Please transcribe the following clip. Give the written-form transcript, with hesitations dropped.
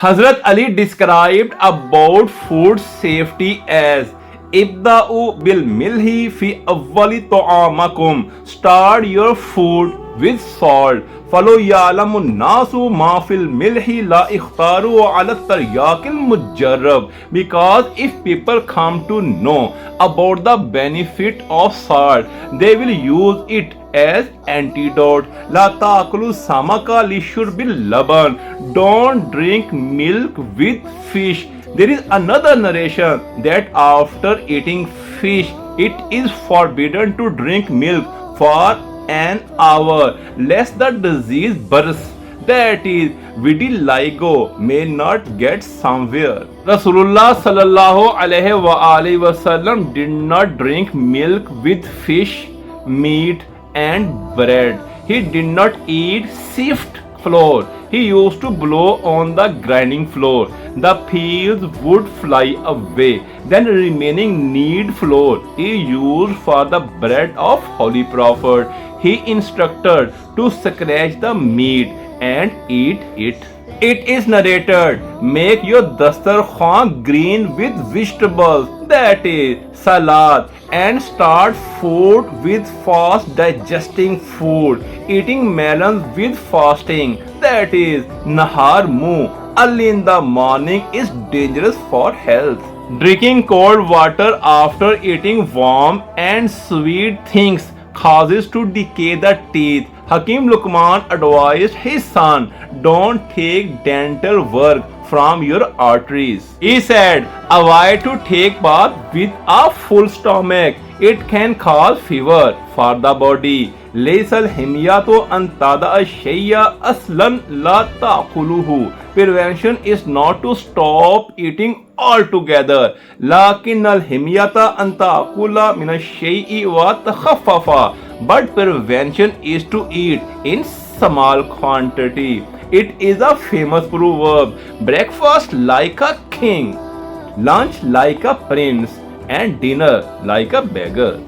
Hazrat Ali described about food safety as Ibda'u bil milhi fi awwali ta'amakum. Start your food with salt. فلو يعلم الناس ما في الملح لا اختاروا على الترياق المجرب. Because if people come to know about the benefit of salt, they will use it as antidote. لا تأكلوا السمك لشرب اللبن. Don't drink milk with fish. There is another narration that after eating fish, it is forbidden to drink milk for an hour lest the disease bursts. That is, vitiligo may not get somewhere. Rasulullah sallallahu alaihi wasallam did not drink milk with fish, meat, and bread. He did not eat sift flour. He used to blow on the grinding floor. The peels would fly away. Then remaining knead flour he used for the bread of Holy Prophet. He instructed to scratch the meat and eat it. It is narrated, make your dastarkhan green with vegetables, that is, salad, and start food with fast digesting food. Eating melons with fasting, that is, nahar muh, early in the morning is dangerous for health. Drinking cold water after eating warm and sweet things causes to decay the teeth. Hakim Luqman advised his son, don't take dental work from your arteries. He said, avoid to take bath with a full stomach. It can cause fever for the body. ليس الحمية أن تدع الشيء أصلا لا تأكله. Prevention is not to stop eating altogether. لكن الحمية أن تأكل من الشيء وتخفف. But prevention is to eat in small quantity. It is a famous proverb. Breakfast like a king, lunch like a prince, and dinner like a beggar.